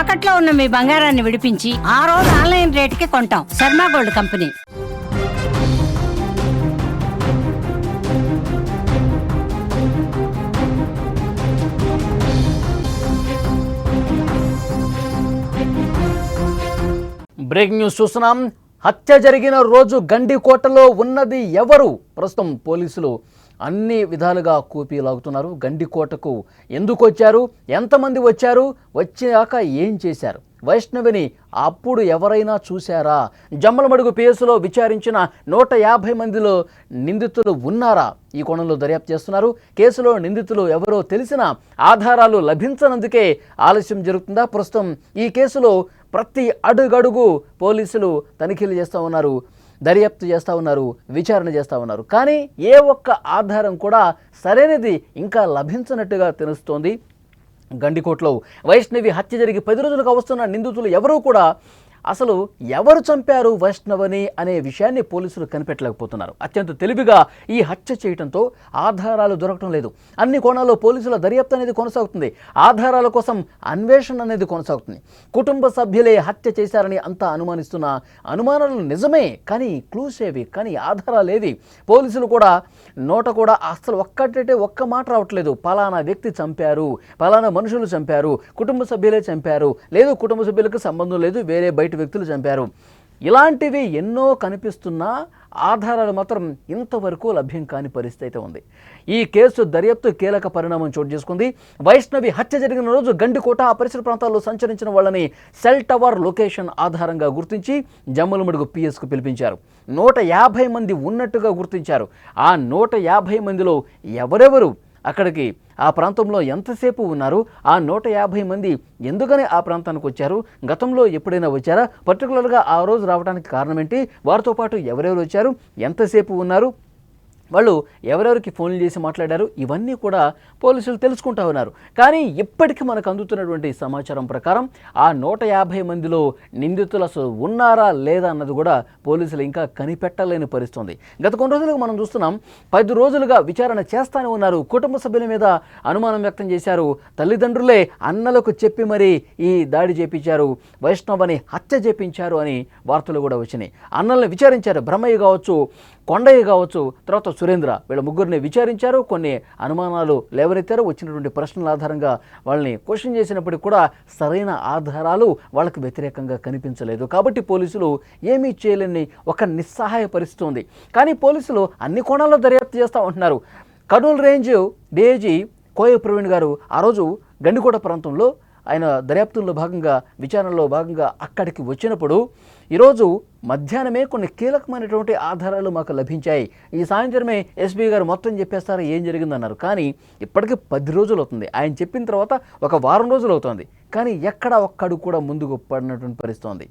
తాకట్లో ఉన్న మీ బంగారాన్ని విడిపించి ఆ రోజు ఆన్లైన్ రేటుకి కొంటాం. Sharma gold company. Breaking news చూస్తున్నాం. హత్య జరిగిన రోజు గండికోటలో ఉన్నది ఎవరు? ప్రస్తుతం పోలీసులు అన్ని విధాలుగా కూపీలాగుతున్నారు. గండికోటకు ఎందుకు వచ్చారు, ఎంతమంది వచ్చారు, వచ్చాక ఏం చేశారు, వైష్ణవిని అప్పుడు ఎవరైనా చూశారా, జమ్మలమడుగు పిఎస్లో విచారించిన 150 మందిలో నిందితులు ఉన్నారా? ఈ కోణంలో దర్యాప్తు చేస్తున్నారు. కేసులో నిందితులు ఎవరో తెలిసిన ఆధారాలు లభించనందుకే ఆలస్యం జరుగుతుందా? ప్రస్తుతం ఈ కేసులో ప్రతి అడుగడుగు పోలీసులు తనిఖీలు చేస్తూ ఉన్నారు, దర్యాప్తు చేస్తూ ఉన్నారు, విచారణ చేస్తూ ఉన్నారు. కానీ ఏ ఒక్క ఆధారం కూడా సరైనది ఇంకా లభించనట్టుగా తెలుస్తోంది. గండికోటలో వైష్ణవి హత్య జరిగి 10 రోజులుగా వస్తున్న నిందితులు ఎవరూ కూడా అసలు ఎవరు చంపారు వైష్ణవని అనే విషయాన్ని పోలీసులు కనిపెట్టలేకపోతున్నారు. అత్యంత తెలివిగా ఈ హత్య చేయడంతో ఆధారాలు దొరకడం లేదు. అన్ని కోణాల్లో పోలీసుల దర్యాప్తు అనేది కొనసాగుతుంది. ఆధారాల కోసం అన్వేషణ అనేది కొనసాగుతుంది. కుటుంబ సభ్యులే హత్య చేశారని అంతా అనుమానిస్తున్న అనుమానాలు నిజమే, కానీ క్లూస్ ఏవి, కానీ ఆధారాలు ఏవి? పోలీసులు కూడా నోట కూడా అసలు ఒక్క మాట రావట్లేదు. పలానా వ్యక్తి చంపారు, పలానా మనుషులు చంపారు, కుటుంబ సభ్యులే చంపారు, లేదు కుటుంబ సభ్యులకు సంబంధం లేదు, వేరే బయట వ్యక్తులు చంపారు. ఇలాంటివి ఎన్నో కనిపిస్తున్నా ఆధారాలు మాత్రం ఇంతవరకు లభ్యం కాని పరిస్థితి అయితే ఉంది. ఈ కేసు దర్యాప్తు కీలక పరిణామం చోటు చేసుకుంది. వైష్ణవి హత్య జరిగిన రోజు గండికోట ఆ పరిసర ప్రాంతాల్లో సంచరించిన వాళ్ళని సెల్ టవర్ లొకేషన్ ఆధారంగా గుర్తించి జమ్మలమడుగు పిఎస్కు పిలిపించారు. 150 మంది ఉన్నట్టుగా గుర్తించారు. ఆ 150 మందిలో ఎవరెవరు అక్కడికి ఆ ప్రాంతంలో ఎంతసేపు ఉన్నారు, ఆ 150 మంది ఎందుకని ఆ ప్రాంతానికి వచ్చారు, గతంలో ఎప్పుడైనా వచ్చారా, పర్టికులర్గా ఆ రోజు రావడానికి కారణం ఏంటి, వారితో పాటు ఎవరెవరు వచ్చారు, ఎంతసేపు ఉన్నారు, వాళ్ళు ఎవరెవరికి ఫోన్లు చేసి మాట్లాడారు, ఇవన్నీ కూడా పోలీసులు తెలుసుకుంటూ ఉన్నారు. కానీ ఇప్పటికీ మనకు అందుతున్నటువంటి సమాచారం ప్రకారం ఆ 150 మందిలో నిందితులు అసలు ఉన్నారా లేదా అన్నది కూడా పోలీసులు ఇంకా కనిపెట్టలేని పరిస్థితి. గత కొన్ని రోజులుగా మనం చూస్తున్నాం, 10 రోజులుగా విచారణ చేస్తూనే ఉన్నారు. కుటుంబ సభ్యుల మీద అనుమానం వ్యక్తం చేశారు. తల్లిదండ్రులే అన్నలకు చెప్పి మరీ ఈ దాడి చేపించారు, వైష్ణవని హత్య చేపించారు అని వార్తలు కూడా వచ్చినాయి. అన్నల్ని విచారించారు. బ్రహ్మయ్య కావచ్చు, కొండయ్య కావచ్చు, తర్వాత సురేంద్ర, వీళ్ళ ముగ్గురిని విచారించారు. కొన్ని అనుమానాలు లేవనెత్తారు. వచ్చినటువంటి ప్రశ్నల ఆధారంగా వాళ్ళని క్వశ్చన్ చేసినప్పటికీ కూడా సరైన ఆధారాలు వాళ్ళకు వ్యతిరేకంగా కనిపించలేదు. కాబట్టి పోలీసులు ఏమీ చేయలేని ఒక నిస్సహాయ పరిస్థితి ఉంది. కానీ పోలీసులు అన్ని కోణాల్లో దర్యాప్తు చేస్తూ ఉంటున్నారు. కర్నూలు రేంజ్ డీఐజీ కోయ ప్రవీణ్ గారు ఆ రోజు గండికోట ప్రాంతంలో ఆయన దర్యాప్తుల్లో భాగంగా, విచారణలో భాగంగా అక్కడికి వచ్చినప్పుడు ఈరోజు మధ్యాహ్నమే కొన్ని కీలకమైనటువంటి ఆధారాలు మాకు లభించాయి, ఈ సాయంత్రమే ఎస్పీ గారు మొత్తం చెప్పేస్తారా ఏం జరిగిందన్నారు. కానీ ఇప్పటికీ 10 రోజులు అవుతుంది. ఆయన చెప్పిన తర్వాత ఒక వారం రోజులు అవుతుంది. కానీ ఎక్కడ ఒక్కడు కూడా ముందుకు పడినటువంటి పరిస్థితి.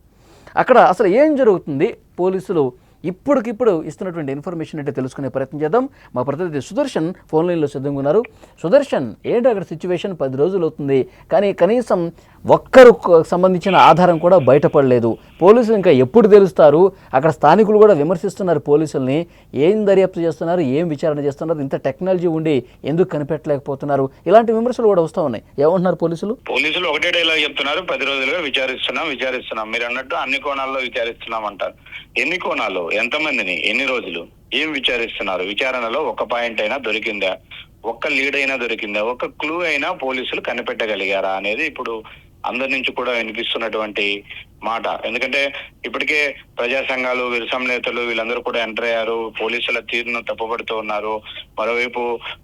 అక్కడ అసలు ఏం జరుగుతుంది, పోలీసులు ఇప్పటికిప్పుడు ఇస్తున్నటువంటి ఇన్ఫర్మేషన్ అంటే తెలుసుకునే ప్రయత్నం చేద్దాం. మా ప్రతినిధి సుదర్శన్ ఫోన్ లైన్లో సిద్ధంగా ఉన్నారు. సుదర్శన్, ఏంటి అక్కడ సిచ్యువేషన్? 10 రోజులు అవుతుంది, కానీ కనీసం ఒక్కరు సంబంధించిన ఆధారం కూడా బయటపడలేదు. పోలీసులు ఇంకా ఎప్పుడు తెలుస్తారు? అక్కడ స్థానికులు కూడా విమర్శిస్తున్నారు పోలీసుల్ని. ఏం దర్యాప్తు చేస్తున్నారు, ఏం విచారణ చేస్తున్నారు, ఇంత టెక్నాలజీ ఉండి ఎందుకు కనిపెట్టలేకపోతున్నారు, ఇలాంటి విమర్శలు కూడా వస్తూ ఉన్నాయి. ఏమంటున్నారు పోలీసులు? పోలీసులు ఒకటే డైలాగ్ చెప్తున్నారు, 10 రోజులుగా విచారిస్తున్నాం. మీరు అన్నట్టు అన్ని కోణాల్లో విచారిస్తున్నాం అంటారు. ఎన్ని కోణాలు, ఎంతమందిని, ఎన్ని రోజులు, ఏం విచారిస్తున్నారు? విచారణలో ఒక పాయింట్ అయినా దొరికిందా, ఒక్క లీడ్ అయినా దొరికిందా, ఒక క్లూ అయినా పోలీసులు కనిపెట్టగలిగారా అనేది ఇప్పుడు అందరి నుంచి కూడా వినిపిస్తున్నటువంటి మాట. ఎందుకంటే ఇప్పటికే ప్రజా సంఘాలు, విరసం నేతలు వీళ్ళందరూ కూడా ఎంటర్ అయ్యారు, పోలీసుల తీరును తప్పుపడుతూ ఉన్నారు. మరోవైపు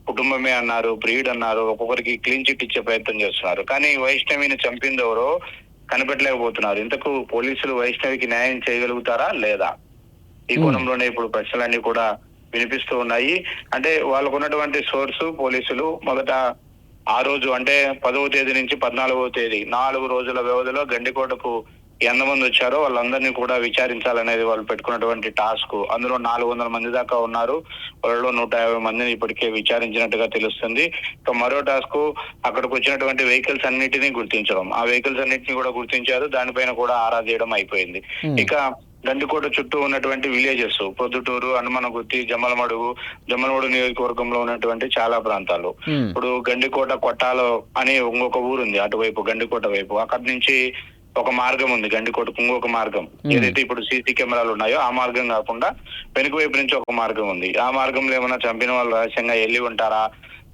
కుటుంబమే అన్నారు, బ్రీడ్ అన్నారు, ఒక్కొక్కరికి క్లీన్ చిట్ ఇచ్చే ప్రయత్నం చేస్తున్నారు. కానీ వైష్ణవిని చంపింది ఎవరో కనిపెట్టలేకపోతున్నారు. ఇంతకు పోలీసులు వైష్ణవికి న్యాయం చేయగలుగుతారా లేదా? ఈ కోణంలోనే ఇప్పుడు ప్రశ్నలన్నీ కూడా వినిపిస్తూ ఉన్నాయి. అంటే వాళ్ళకు ఉన్నటువంటి సోర్సు పోలీసులు మొదట ఆ రోజు అంటే 10వ తేదీ నుంచి 14వ తేదీ 4 రోజుల వ్యవధిలో గండికోటకు ఎంతమంది వచ్చారో వాళ్ళందరినీ కూడా విచారించాలనేది వాళ్ళు పెట్టుకున్నటువంటి టాస్క్. అందులో 400 మంది దాకా ఉన్నారు. వాళ్ళలో 150 మందిని ఇప్పటికే విచారించినట్టుగా తెలుస్తుంది. ఇక మరో టాస్క్ అక్కడికి వచ్చినటువంటి వెహికల్స్ అన్నిటినీ గుర్తించడం. ఆ వెహికల్స్ అన్నిటినీ కూడా గుర్తించారు. దానిపైన కూడా ఆరా తీయడం అయిపోయింది. ఇక గండికోట చుట్టూ ఉన్నటువంటి విలేజెస్, పొద్దుటూరు, హనుమనగుత్తి, జమ్మలమడుగు నియోజకవర్గంలో ఉన్నటువంటి చాలా ప్రాంతాలు. ఇప్పుడు గండికోట కొట్టాలో అని ఇంకొక ఊరుంది అటువైపు, గండికోట వైపు. అక్కడి నుంచి ఒక మార్గం ఉంది గండికోటకు, ఇంకొక మార్గం ఏదైతే ఇప్పుడు సీసీ కెమెరాలు ఉన్నాయో ఆ మార్గం కాకుండా వెనుక వైపు నుంచి ఒక మార్గం ఉంది. ఆ మార్గంలో ఏమైనా చంపిన వాళ్ళు రహస్యంగా వెళ్ళి ఉంటారా,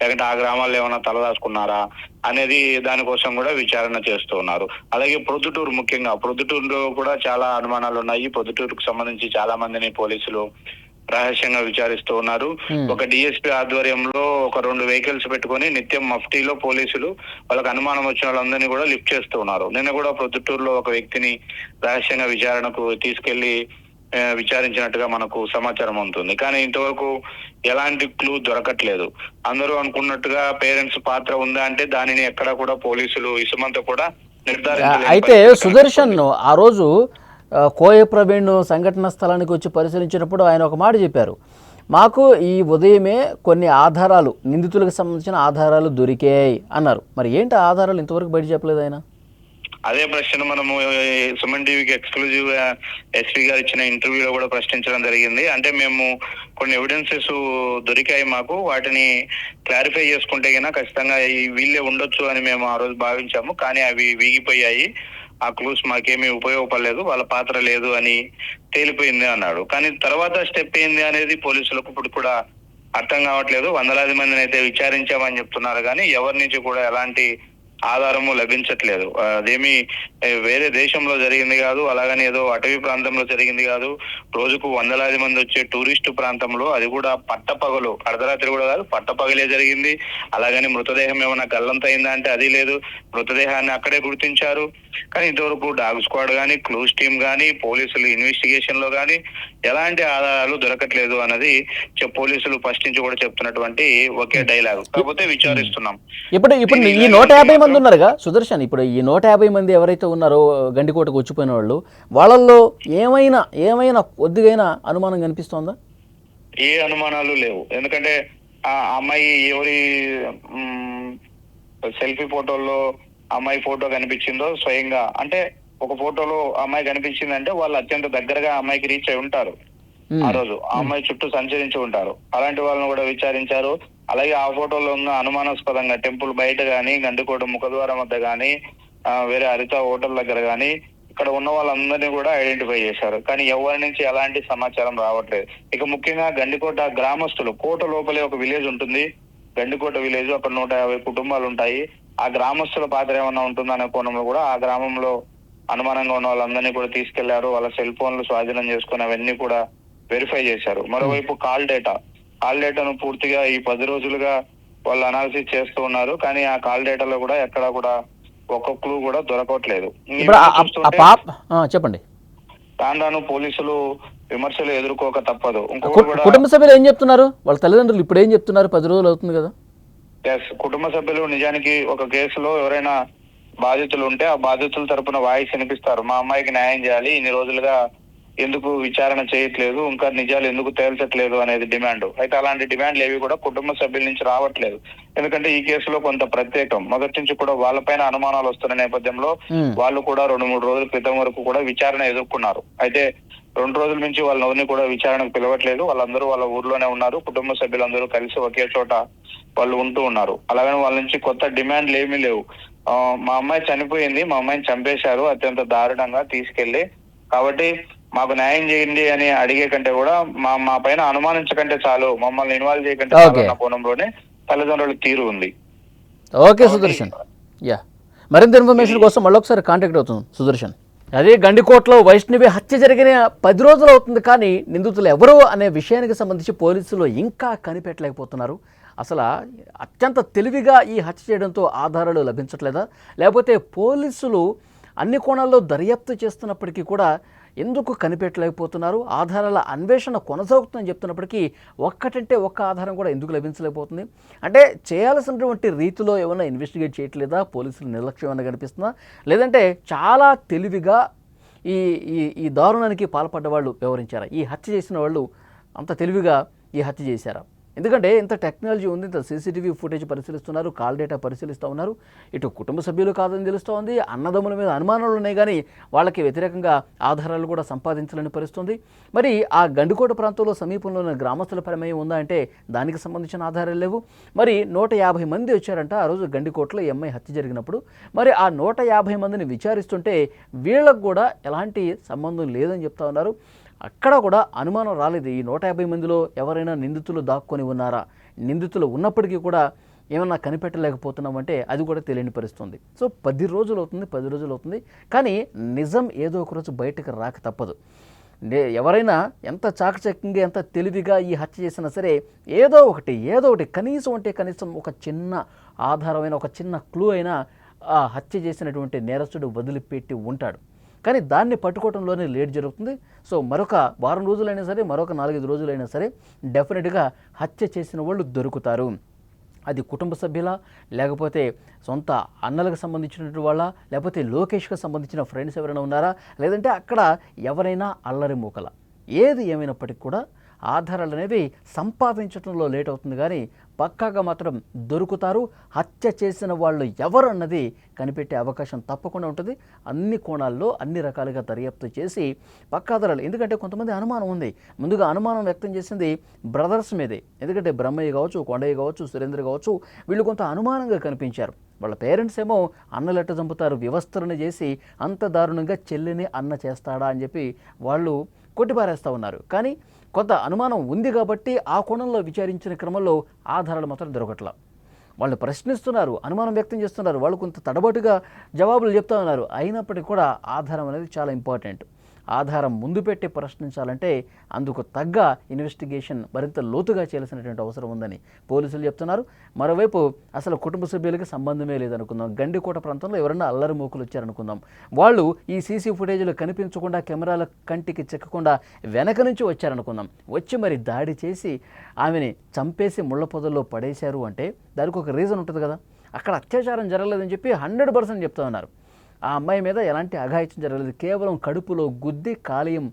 లేకుంటే ఆ గ్రామాల్లో ఏమైనా తలదాచుకున్నారా అనేది దానికోసం కూడా విచారణ చేస్తూ ఉన్నారు. అలాగే ప్రొద్దుటూరు, ముఖ్యంగా ప్రొద్దుటూరులో కూడా చాలా అనుమానాలు ఉన్నాయి. ప్రొద్దుటూరుకు సంబంధించి చాలా మందిని పోలీసులు రహస్యంగా విచారిస్తూ ఉన్నారు. ఒక డిఎస్పీ ఆధ్వర్యంలో ఒక 2 వెహికల్స్ పెట్టుకొని నిత్యం మఫ్టీలో పోలీసులు వాళ్ళకి అనుమానం వచ్చిన వాళ్ళందరినీ కూడా లిఫ్ట్ చేస్తూ ఉన్నారు. నిన్న కూడా ప్రొద్దుటూరులో ఒక వ్యక్తిని రహస్యంగా విచారణకు తీసుకెళ్లి విచారించినట్టుగా మనకు సమాచారం ఉంటుంది. కానీ ఇంతవరకు ఎలాంటి క్లూ దొరకట్లేదు. అందరూ అనుకున్నట్టుగా పేరెంట్స్ పాత్ర ఉందా అంటే దానిని ఎక్కడా కూడా పోలీసులు ఇసుమంతా కూడా నిర్ధారించలేదు. అయితే సుదర్శన్ ఆ రోజు కోయ ప్రవీణ్ సంఘటన స్థలానికి వచ్చి పరిశీలించినప్పుడు ఆయన ఒక మాట చెప్పారు, మాకు ఈ ఉదయమే కొన్ని ఆధారాలు, నిందితులకు సంబంధించిన ఆధారాలు దొరికాయి అన్నారు. మరి ఏంటి ఆధారాలు ఇంతవరకు బయట చెప్పలేదు ఆయన? అదే ప్రశ్న మనము సుమన్ టీవీకి ఎక్స్క్లూజివ్ గా ఎస్పీ గారు ఇచ్చిన ఇంటర్వ్యూలో కూడా ప్రశ్నించడం జరిగింది. అంటే మేము కొన్ని ఎవిడెన్సెస్ దొరికాయి మాకు, వాటిని క్లారిఫై చేసుకుంటే కన్నా ఖచ్చితంగా వీళ్ళే ఉండొచ్చు అని మేము ఆ రోజు భావించాము. కానీ అవి వీగిపోయాయి, ఆ క్లూస్ మాకేమీ ఉపయోగపడలేదు, వాళ్ళ పాత్ర లేదు అని తేలిపోయింది అన్నాడు. కానీ తర్వాత స్టెప్ ఏంది అనేది పోలీసులకు ఇప్పుడు కూడా అర్థం కావట్లేదు. వందలాది మందిని అయితే విచారించామని చెప్తున్నారు, కానీ ఎవరి నుంచి కూడా ఎలాంటి ఆధారము లభించట్లేదు. అదేమి వేరే దేశంలో జరిగింది కాదు, అలాగని ఏదో అటవీ ప్రాంతంలో జరిగింది కాదు. రోజుకు వందలాది మంది వచ్చే టూరిస్టు ప్రాంతంలో, అది కూడా పట్టపగలు, అర్ధరాత్రి కూడా కాదు, పట్టపగలే జరిగింది. అలాగని మృతదేహం ఏమైనా గల్లంతైందా అంటే అది లేదు. మృతదేహాన్ని అక్కడే గుర్తించారు. కానీ ఇంతవరకు డాగ్ స్క్వాడ్ కానీ, క్లూస్ టీమ్ కానీ, పోలీసులు ఇన్వెస్టిగేషన్ లో కానీ ఎలాంటి ఆధారాలు దొరకట్లేదు అన్నది పోలీసులు ఫస్ట్ నుంచి కూడా చెప్తున్నటువంటి ఒకే డైలాగ్. కాకపోతే విచారిస్తున్నాం. ఇప్పుడు ఈ 150 మంది ఉన్నారుగా సుదర్శన్, ఇప్పుడు ఈ 150 మంది ఎవరైతే ఉన్నారో గండికోటకు వచ్చిపోయిన వాళ్ళు, వాళ్ళల్లో ఏమైనా కొద్దిగైనా అనుమానం కనిపిస్తోందా? ఏ అనుమానాలు లేవు. ఎందుకంటే ఆ అమ్మాయి ఎవరి సెల్ఫీ ఫోటోల్లో అమ్మాయి ఫోటో కనిపించిందో స్వయంగా, అంటే ఒక ఫోటోలో అమ్మాయి కనిపించిందంటే వాళ్ళు అత్యంత దగ్గరగా అమ్మాయికి రీచ్ అయి ఉంటారు. ఆ రోజు ఆ అమ్మాయి చుట్టూ సంచరించి ఉంటారు. అలాంటి వాళ్ళని కూడా విచారించారు. అలాగే ఆ ఫోటోలో ఉన్న అనుమానాస్పదంగా టెంపుల్ బయట గానీ, గండికోట ముఖద్వారం వద్ద గానీ, వేరే హరిత హోటల్ దగ్గర గానీ ఇక్కడ ఉన్న వాళ్ళందరినీ కూడా ఐడెంటిఫై చేశారు. కానీ ఎవరి నుంచి ఎలాంటి సమాచారం రావట్లేదు. ఇక ముఖ్యంగా గండికోట గ్రామస్తులు, కోట లోపలే ఒక విలేజ్ ఉంటుంది గండికోట విలేజ్, అక్కడ 150 కుటుంబాలు ఉంటాయి. ఆ గ్రామస్తుల పాత్ర ఏమన్నా ఉంటుందనే కోణంలో కూడా ఆ గ్రామంలో అనుమానంగా ఉన్న వాళ్ళందరినీ కూడా తీసుకెళ్లారు. వాళ్ళ సెల్ ఫోన్లు స్వాధీనం చేసుకుని అవన్నీ కూడా వెరిఫై చేశారు. మరోవైపు కాల్ డేటాను పూర్తిగా ఈ 10 రోజులుగా వాళ్ళు అనాలిసిస్ చేస్తూ ఉన్నారు. కానీ ఆ కాల్ డేటాలో కూడా ఎక్కడా కూడా ఒక్క క్లూ కూడా దొరకట్లేదు. చెప్పండి. రాను పోలీసులు విమర్శలు ఎదుర్కోక తప్పదు. కుటుంబ సభ్యులు ఏం చెప్తున్నారు? వాళ్ళ తల్లిదండ్రులు ఇప్పుడు ఏం చెప్తున్నారు? 10 రోజులు అవుతుంది కదా. కుటుంబ సభ్యులు నిజానికి ఒక కేసులో ఎవరైనా బాధితులు ఉంటే ఆ బాధితుల తరపున వాయిస్ వినిపిస్తారు. మా అమ్మాయికి న్యాయం చేయాలి, ఇన్ని రోజులుగా ఎందుకు విచారణ చేయట్లేదు, ఇంకా నిజాలు ఎందుకు తేల్చట్లేదు అనేది డిమాండ్. అయితే అలాంటి డిమాండ్లు ఏవి కూడా కుటుంబ సభ్యుల నుంచి రావట్లేదు. ఎందుకంటే ఈ కేసులో కొంత ప్రత్యేకం. మొదటి నుంచి కూడా వాళ్ళపైన అనుమానాలు వస్తున్న నేపథ్యంలో వాళ్ళు కూడా 2-3 రోజుల క్రితం వరకు కూడా విచారణ ఎదుర్కొన్నారు. అయితే 2 రోజుల నుంచి వాళ్ళని కూడా విచారణకు పిలవట్లేదు. వాళ్ళందరూ వాళ్ళ ఊర్లోనే ఉన్నారు. కుటుంబ సభ్యులందరూ కలిసి ఒకే చోట వాళ్ళు ఉంటూ ఉన్నారు. అలాగని వాళ్ళ నుంచి కొత్త డిమాండ్లు ఏమీ లేవు. మా అమ్మాయి చనిపోయింది, మా అమ్మాయిని చంపేశారు అత్యంత దారుణంగా తీసుకెళ్లి, కాబట్టి మాకు న్యాయం చేయండి అని అడిగే కంటే కూడా మా పైన అనుమానించకంటే చాలు, మమ్మల్ని ఇన్వాల్వ్ చేయకంటే చాలు అన్న కోణంలోనే తల్లిదండ్రుల తీరు ఉంది. ఓకే సుదర్శన్, మరింత ఇన్ఫర్మేషన్ కోసం మళ్ళొకసారి కాంటాక్ట్ అవుతుంది సుదర్శన్. అదే గండికోటలో వైష్ణవి హత్య జరిగిన 10 రోజులు అవుతుంది, కానీ నిందితులు ఎవరు అనే విషయానికి సంబంధించి పోలీసులు ఇంకా కనిపెట్టలేకపోతున్నారు. అసలు అత్యంత తెలివిగా ఈ హత్య చేయడంతో ఆధారాలు లభించట్లేదా, లేకపోతే పోలీసులు అన్ని కోణాల్లో దర్యాప్తు చేస్తున్నప్పటికీ కూడా ఎందుకు కనిపెట్టలేకపోతున్నారు? ఆధారాల అన్వేషణ కొనసాగుతుందని చెప్తున్నప్పటికీ ఒక్కటంటే ఒక్క ఆధారం కూడా ఎందుకు లభించలేకపోతుంది? అంటే చేయాల్సినటువంటి రీతిలో ఏమైనా ఇన్వెస్టిగేట్ చేయట్లేదా? పోలీసులు నిర్లక్ష్యం ఏమైనా కనిపిస్తుందా, లేదంటే చాలా తెలివిగా ఈ ఈ దారుణానికి పాల్పడ్డ వాళ్ళు వ్యవహరించారా? ఈ హత్య చేసిన వాళ్ళు అంత తెలివిగా ఈ హత్య చేశారా? ఎందుకంటే ఇంత టెక్నాలజీ ఉంది, ఇంత సీసీటీవీ ఫుటేజ్ పరిశీలిస్తున్నారు, కాల్ డేటా పరిశీలిస్తూ ఉన్నారు. ఇటు కుటుంబ సభ్యులు కాదని తెలుస్తూ ఉంది, అన్నదమ్ముల మీద అనుమానాలు ఉన్నాయి, కానీ వాళ్ళకి వ్యతిరేకంగా ఆధారాలు కూడా సంపాదించాలని పరిస్థితుంది. మరి ఆ గండికోట ప్రాంతంలో సమీపంలో ఉన్న గ్రామస్తుల ప్రమేయం ఉందా అంటే దానికి సంబంధించిన ఆధారాలు లేవు. మరి 150 మంది వచ్చారంట ఆ రోజు గండికోటలో ఈ అమ్మాయి హత్య జరిగినప్పుడు. మరి ఆ 150 మందిని విచారిస్తుంటే వీళ్ళకు కూడా ఎలాంటి సంబంధం లేదని చెప్తా ఉన్నారు. అక్కడ కూడా అనుమానం రాలేదు, ఈ 150 మందిలో ఎవరైనా నిందితులు దాక్కొని ఉన్నారా, నిందితులు ఉన్నప్పటికీ కూడా ఏమన్నా కనిపెట్టలేకపోతున్నామంటే అది కూడా తెలియని పరిస్థితుంది. సో 10 రోజులు అవుతుంది, కానీ నిజం ఏదో ఒక రోజు బయటకు రాక తప్పదు. ఎవరైనా ఎంత చాకచక్యంగా ఎంత తెలివిగా ఈ హత్య చేసినా సరే ఏదో ఒకటి కనీసం ఒక చిన్న ఆధారమైన ఒక చిన్న క్లూ అయినా ఆ హత్య చేసినటువంటి నేరస్తుడు వదిలిపెట్టి ఉంటాడు. కానీ దాన్ని పట్టుకోవడంలోనే లేట్ జరుగుతుంది. సో మరొక వారం రోజులైనా సరే, మరొక 4-5 రోజులైనా సరే డెఫినెట్గా హత్య చేసిన వాళ్ళు దొరుకుతారు. అది కుటుంబ సభ్యుల, లేకపోతే సొంత అన్నలకు సంబంధించినటువంటి వాళ్ళ, లేకపోతే లోకేష్కి సంబంధించిన ఫ్రెండ్స్ ఎవరైనా ఉన్నారా, లేదంటే అక్కడ ఎవరైనా అల్లరి మూకల, ఏది ఏమైనప్పటికీ కూడా ఆధారాలు అనేవి సంపాదించడంలో లేట్ అవుతుంది, కానీ పక్కాగా మాత్రం దొరుకుతారు. హత్య చేసిన వాళ్ళు ఎవరు అన్నది కనిపెట్టే అవకాశం తప్పకుండా ఉంటుంది. అన్ని కోణాల్లో అన్ని రకాలుగా దర్యాప్తు చేసి పక్కాధారాలు, ఎందుకంటే కొంతమంది అనుమానం ఉంది. ముందుగా అనుమానం వ్యక్తం చేసింది బ్రదర్స్ మీదే, ఎందుకంటే బ్రహ్మయ్య కావచ్చు, కొండయ్య కావచ్చు, సురేంద్ర కావచ్చు, వీళ్ళు కొంత అనుమానంగా కనిపించారు. వాళ్ళ పేరెంట్స్ ఏమో అన్నలెట్ట చంపుతారు, వ్యవస్థలను చేసి అంత దారుణంగా చెల్లిని అన్న చేస్తాడా అని చెప్పి వాళ్ళు కొట్టిపారేస్తూ ఉన్నారు. కానీ కొంత అనుమానం ఉంది కాబట్టి ఆ కోణంలో విచారించిన క్రమంలో ఆధారాలు మాత్రం దొరకట్లా. వాళ్ళు ప్రశ్నిస్తున్నారు, అనుమానం వ్యక్తం చేస్తున్నారు, వాళ్ళు కొంత తడబట్టుగా జవాబులు చెప్తా ఉన్నారు. అయినప్పటికీ కూడా ఆధారం అనేది చాలా ఇంపార్టెంట్. ఆధారం ముందు పెట్టి ప్రశ్నించాలంటే అందుకు తగ్గ ఇన్వెస్టిగేషన్ మరింత లోతుగా చేయాల్సినటువంటి అవసరం ఉందని పోలీసులు చెప్తున్నారు. మరోవైపు అసలు కుటుంబ సభ్యులకి సంబంధమే లేదనుకుందాం, గండికోట ప్రాంతంలో ఎవరైనా అల్లరి మూకులు వచ్చారనుకుందాం, వాళ్ళు ఈ సీసీ ఫుటేజ్లో కనిపించకుండా, కెమెరాల కంటికి చెక్కకుండా వెనక నుంచి వచ్చారనుకుందాం, వచ్చి మరి దాడి చేసి ఆమెని చంపేసి ముళ్ళ పొదల్లో పడేశారు అంటే దానికి ఒక రీజన్ ఉంటుంది కదా. అక్కడ అత్యాచారం జరగలేదని చెప్పి 100% చెప్తా ఉన్నారు. ఆ అమ్మాయి మీద ఎలాంటి అఘాయిత్యం జరగలేదు, కేవలం కడుపులో గుద్ది కాలేయం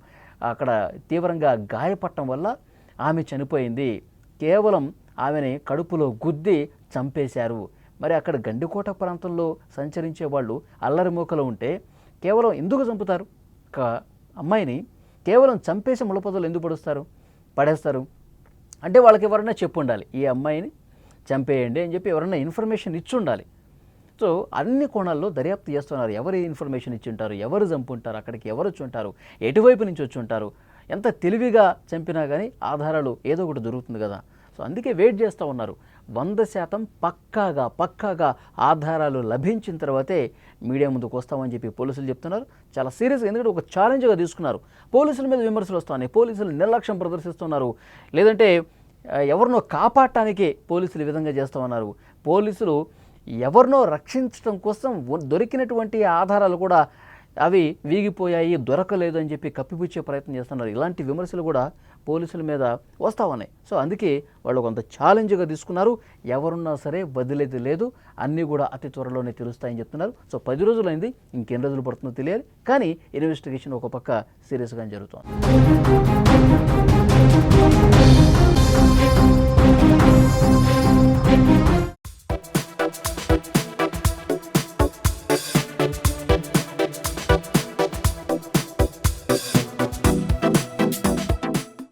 అక్కడ తీవ్రంగా గాయపడటం వల్ల ఆమె చనిపోయింది. కేవలం ఆమెని కడుపులో గుద్ది చంపేశారు. మరి అక్కడ గండికోట ప్రాంతంలో సంచరించే వాళ్ళు అల్లరి మూకలు ఉంటే కేవలం ఎందుకు చంపుతారు? ఒక అమ్మాయిని కేవలం చంపేసి ముళ్ళపొదలు ఎందుకు పడేస్తారు అంటే వాళ్ళకి ఎవరైనా చెప్పు ఉండాలి, ఈ అమ్మాయిని చంపేయండి అని చెప్పి ఎవరైనా ఇన్ఫర్మేషన్ ఇచ్చి ఉండాలి. సో అన్ని కోణాల్లో దర్యాప్తు చేస్తున్నారు. ఎవరు ఇన్ఫర్మేషన్ ఇచ్చి ఉంటారు, ఎవరు చంపుంటారు, అక్కడికి ఎవరు వచ్చి ఉంటారు, ఎటువైపు నుంచి వచ్చి ఉంటారు, ఎంత తెలివిగా చంపినా కానీ ఆధారాలు ఏదో ఒకటి దొరుకుతుంది కదా. సో అందుకే వెయిట్ చేస్తూ ఉన్నారు. 100% పక్కాగా ఆధారాలు లభించిన తర్వాతే మీడియా ముందుకు వస్తామని చెప్పి పోలీసులు చెప్తున్నారు. చాలా సీరియస్గా, ఎందుకంటే ఒక ఛాలెంజ్గా తీసుకున్నారు. పోలీసుల మీద విమర్శలు వస్తున్నాయి, పోలీసులు నిర్లక్ష్యం ప్రదర్శిస్తున్నారు, లేదంటే ఎవరినో కాపాడటానికి పోలీసులు ఈ విధంగా చేస్తూ ఉన్నారు. పోలీసులు ఎవరినో రక్షించడం కోసం దొరికినటువంటి ఆధారాలు కూడా అవి వీగిపోయాయి, దొరకలేదు అని చెప్పి కప్పిపుచ్చే ప్రయత్నం చేస్తున్నారు. ఇలాంటి విమర్శలు కూడా పోలీసుల మీద వస్తూ ఉన్నాయి. సో అందుకే వాళ్ళు కొంత ఛాలెంజ్గా తీసుకున్నారు. ఎవరున్నా సరే వదిలేది లేదు, అన్నీ కూడా అతి త్వరలోనే తెలుస్తాయని చెప్తున్నారు. సో 10 రోజులైంది, ఇంకెన్ని రోజులు పడుతుందో తెలియాలి, కానీ ఇన్వెస్టిగేషన్ ఒక పక్క సీరియస్గా జరుగుతోంది.